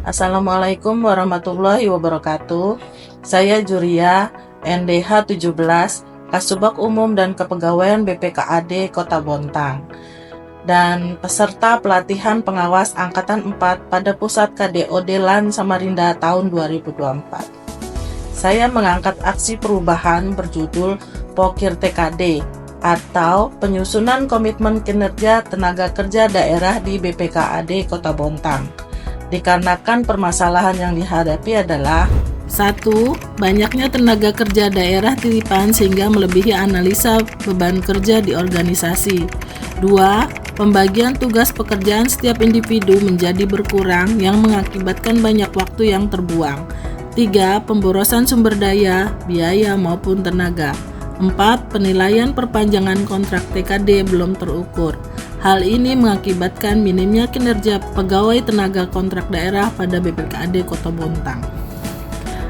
Assalamualaikum warahmatullahi wabarakatuh. Saya Juria, NDH 17, Kasubag Umum dan Kepegawaian BPKAD Kota Bontang, dan peserta pelatihan pengawas Angkatan 4 pada Pusat KDOD LAN Samarinda tahun 2024. Saya mengangkat aksi perubahan berjudul Pokir TKD atau Penyusunan Komitmen Kinerja Tenaga Kerja Daerah di BPKAD Kota Bontang. Dikarenakan permasalahan yang dihadapi adalah 1. Banyaknya tenaga kerja daerah titipan sehingga melebihi analisa beban kerja di organisasi. 2. Pembagian tugas pekerjaan setiap individu menjadi berkurang yang mengakibatkan banyak waktu yang terbuang. 3. Pemborosan sumber daya, biaya maupun tenaga. 4. Penilaian perpanjangan kontrak TKD belum terukur. Hal ini mengakibatkan minimnya kinerja pegawai tenaga kontrak daerah pada BPKAD Kota Bontang.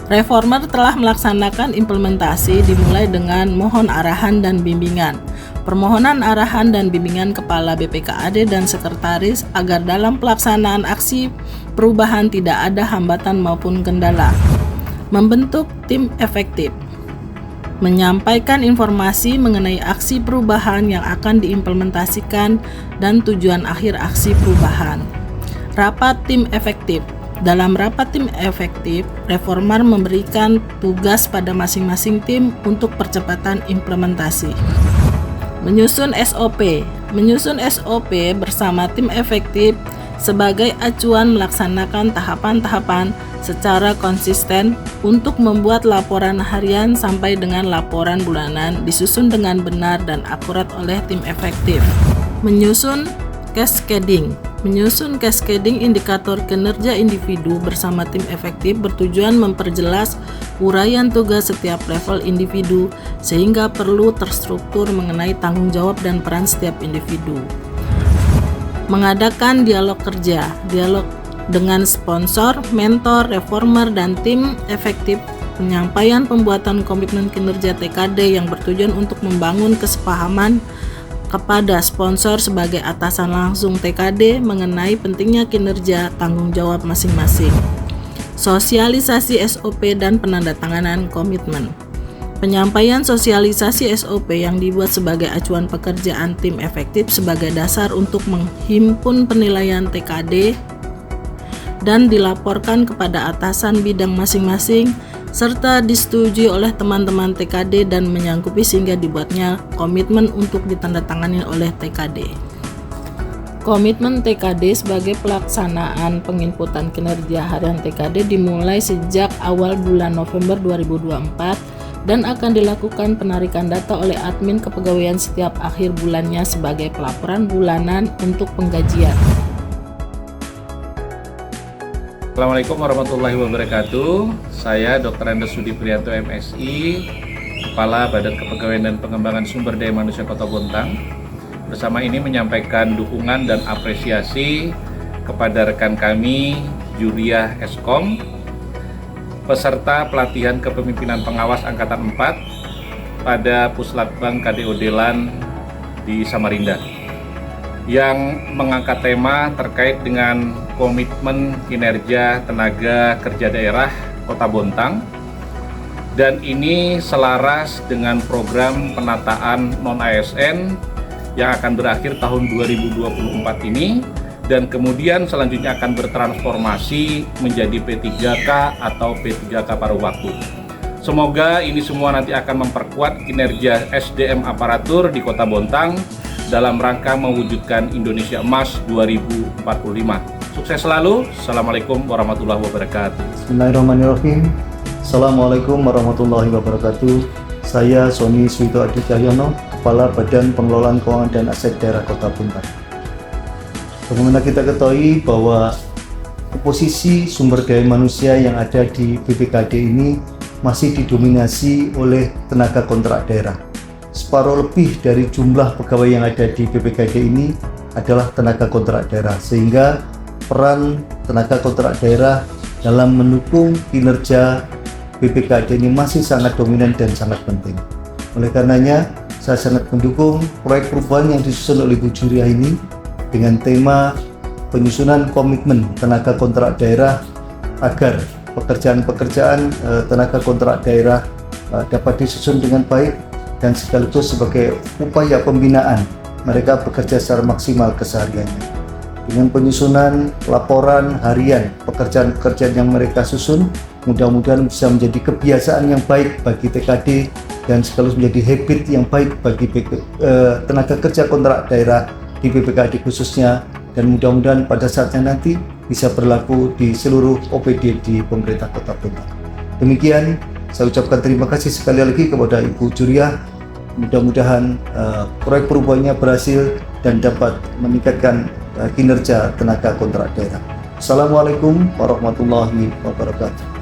Reformer telah melaksanakan implementasi dimulai dengan mohon arahan dan bimbingan. Permohonan arahan dan bimbingan Kepala BPKAD dan Sekretaris agar dalam pelaksanaan aksi perubahan tidak ada hambatan maupun kendala. Membentuk tim efektif. Menyampaikan informasi mengenai aksi perubahan yang akan diimplementasikan dan tujuan akhir aksi perubahan. Rapat tim efektif. Dalam rapat tim efektif, reformer memberikan tugas pada masing-masing tim untuk percepatan implementasi. Menyusun SOP. Menyusun SOP bersama tim efektif sebagai acuan melaksanakan tahapan-tahapan secara konsisten untuk membuat laporan harian sampai dengan laporan bulanan disusun dengan benar dan akurat oleh tim efektif. Menyusun cascading. Menyusun cascading indikator kinerja individu bersama tim efektif bertujuan memperjelas uraian tugas setiap level individu sehingga perlu terstruktur mengenai tanggung jawab dan peran setiap individu. Mengadakan dialog kerja. Dialog dengan sponsor, mentor, reformer, dan tim efektif, penyampaian pembuatan komitmen kinerja TKD yang bertujuan untuk membangun kesepahaman kepada sponsor sebagai atasan langsung TKD mengenai pentingnya kinerja tanggung jawab masing-masing. Sosialisasi SOP dan penandatanganan komitmen. Penyampaian sosialisasi SOP yang dibuat sebagai acuan pekerjaan tim efektif sebagai dasar untuk menghimpun penilaian TKD dan dilaporkan kepada atasan bidang masing-masing serta disetujui oleh teman-teman TKD dan menyanggupi sehingga dibuatnya komitmen untuk ditandatangani oleh TKD. Komitmen TKD sebagai pelaksanaan penginputan kinerja harian TKD dimulai sejak awal bulan November 2024 dan akan dilakukan penarikan data oleh admin kepegawaian setiap akhir bulannya sebagai pelaporan bulanan untuk penggajian. Assalamualaikum warahmatullahi wabarakatuh. Saya Dr. Andes Sudi Prianto MSI, Kepala Badan Kepegawaian dan Pengembangan Sumber Daya Manusia Kota Bontang. Bersama ini menyampaikan dukungan dan apresiasi kepada rekan kami Juria Eskom, peserta pelatihan kepemimpinan pengawas Angkatan 4 pada Puslatbang KDOD LAN di Samarinda, yang mengangkat tema terkait dengan komitmen kinerja tenaga kerja daerah Kota Bontang, dan ini selaras dengan program penataan non-ASN yang akan berakhir tahun 2024 ini dan kemudian selanjutnya akan bertransformasi menjadi P3K atau P3K paruh waktu. Semoga ini semua nanti akan memperkuat kinerja SDM aparatur di Kota Bontang dalam rangka mewujudkan Indonesia Emas 2045. Sukses selalu. Assalamualaikum warahmatullahi wabarakatuh. Bismillahirrahmanirrahim. Assalamualaikum warahmatullahi wabarakatuh. Saya Sony Swito Adi Cahyono, Kepala Badan Pengelolaan Keuangan dan Aset Daerah Kota Bontang. Bagaimana kita ketahui bahwa komposisi sumber daya manusia yang ada di BPKAD ini masih didominasi oleh tenaga kontrak daerah. Separuh lebih dari jumlah pegawai yang ada di BPKAD ini adalah tenaga kontrak daerah, sehingga peran tenaga kontrak daerah dalam mendukung kinerja BPKAD ini masih sangat dominan dan sangat penting. Oleh karenanya, saya sangat mendukung proyek perubahan yang disusun oleh Bu Juria ini dengan tema penyusunan komitmen tenaga kontrak daerah agar pekerjaan-pekerjaan tenaga kontrak daerah dapat disusun dengan baik dan sekaligus sebagai upaya pembinaan mereka bekerja secara maksimal kesehariannya. Dengan penyusunan laporan harian pekerjaan-pekerjaan yang mereka susun, mudah-mudahan bisa menjadi kebiasaan yang baik bagi TKD dan sekaligus menjadi habit yang baik bagi tenaga kerja kontrak daerah di BPKAD khususnya, dan mudah-mudahan pada saatnya nanti bisa berlaku di seluruh OPD di pemerintah Kota Bontang. Demikian, saya ucapkan terima kasih sekali lagi kepada Ibu Juriah. Mudah-mudahan proyek perubahannya berhasil dan dapat meningkatkan kinerja tenaga kontrak daerah. Assalamualaikum warahmatullahi wabarakatuh.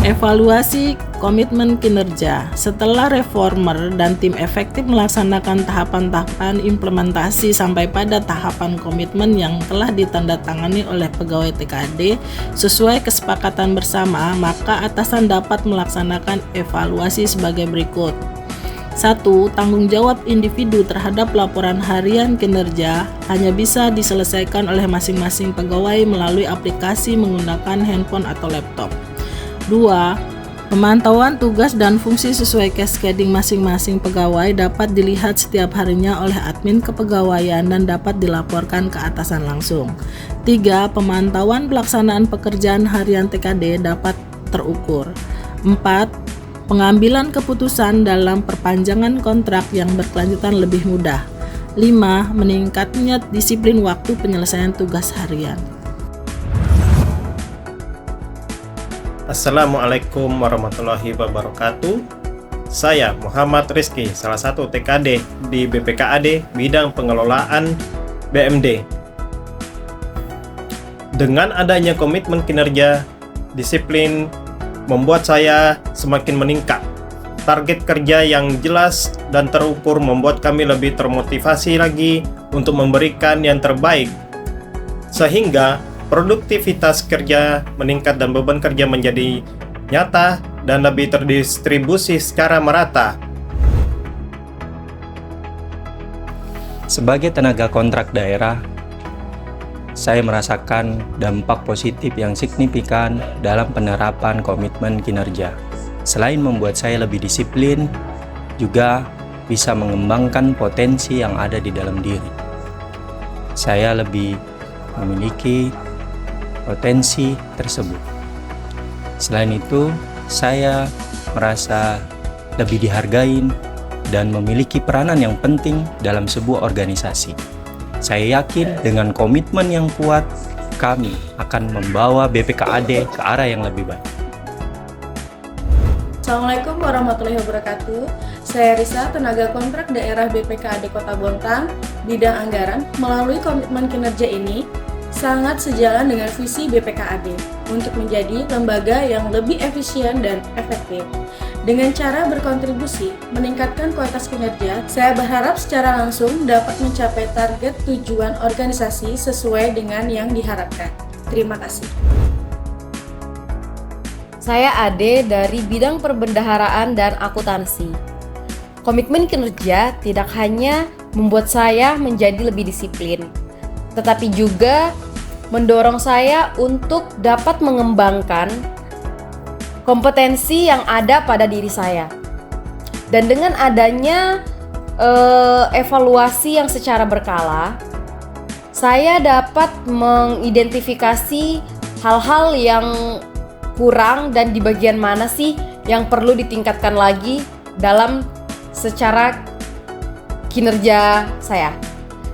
Evaluasi komitmen kinerja. Setelah reformer dan tim efektif melaksanakan tahapan-tahapan implementasi sampai pada tahapan komitmen yang telah ditandatangani oleh pegawai TKD sesuai kesepakatan bersama, maka atasan dapat melaksanakan evaluasi sebagai berikut. 1. Tanggung jawab individu terhadap laporan harian kinerja hanya bisa diselesaikan oleh masing-masing pegawai melalui aplikasi menggunakan handphone atau laptop. 2. Pemantauan tugas dan fungsi sesuai cascading masing-masing pegawai dapat dilihat setiap harinya oleh admin kepegawaian dan dapat dilaporkan ke atasan langsung. 3. Pemantauan pelaksanaan pekerjaan harian TKD dapat terukur. 4. Pengambilan keputusan dalam perpanjangan kontrak yang berkelanjutan lebih mudah. 5. Meningkatnya disiplin waktu penyelesaian tugas harian. Assalamualaikum warahmatullahi wabarakatuh. Saya Muhammad Rizky, salah satu TKD di BPKAD bidang pengelolaan BMD. Dengan adanya komitmen kinerja, disiplin membuat saya semakin meningkat. Target kerja yang jelas dan terukur membuat kami lebih termotivasi lagi untuk memberikan yang terbaik, sehingga produktivitas kerja meningkat dan beban kerja menjadi nyata dan lebih terdistribusi secara merata. Sebagai tenaga kontrak daerah, saya merasakan dampak positif yang signifikan dalam penerapan komitmen kinerja. Selain membuat saya lebih disiplin, juga bisa mengembangkan potensi yang ada di dalam diri. Saya lebih memiliki potensi tersebut. Selain itu, saya merasa lebih dihargai dan memiliki peranan yang penting dalam sebuah organisasi. Saya yakin dengan komitmen yang kuat, kami akan membawa BPKAD ke arah yang lebih baik. Assalamualaikum warahmatullahi wabarakatuh. Saya Risa, tenaga kontrak daerah BPKAD Kota Bontang, bidang anggaran. Melalui komitmen kinerja ini, sangat sejalan dengan visi BPKAD untuk menjadi lembaga yang lebih efisien dan efektif. Dengan cara berkontribusi meningkatkan kualitas kinerja, saya berharap secara langsung dapat mencapai target tujuan organisasi sesuai dengan yang diharapkan. Terima kasih. Saya Ade dari bidang perbendaharaan dan akuntansi. Komitmen kinerja tidak hanya membuat saya menjadi lebih disiplin, tetapi juga mendorong saya untuk dapat mengembangkan kompetensi yang ada pada diri saya. Dan dengan adanya evaluasi yang secara berkala, saya dapat mengidentifikasi hal-hal yang kurang dan di bagian mana sih yang perlu ditingkatkan lagi dalam secara kinerja saya.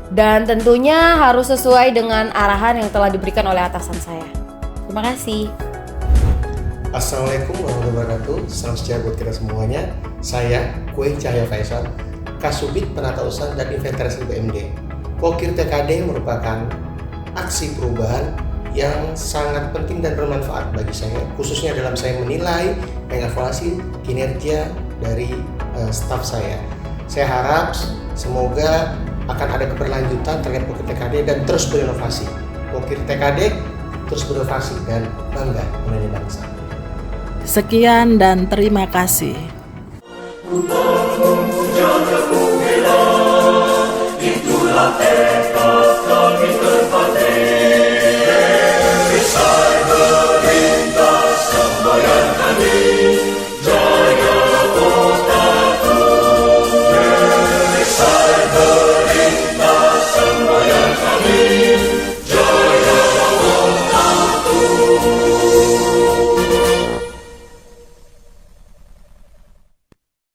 Dan tentunya harus sesuai dengan arahan yang telah diberikan oleh atasan saya. Terima kasih. Assalamualaikum warahmatullahi wabarakatuh. Salam sejahtera buat kita semuanya. Saya Kue Cahya Faisal, Kasubit Penatausahaan dan Inventarisasi BMD. Pokir TKD merupakan aksi perubahan yang sangat penting dan bermanfaat bagi saya, khususnya dalam saya menilai, mengevaluasi kinerja dari staf saya. Saya harap semoga akan ada keberlanjutan terkait Pokir TKD dan terus berinovasi. Pokir TKD terus berinovasi dan bangga melayani bangsa. Sekian dan terima kasih. Itulah tekad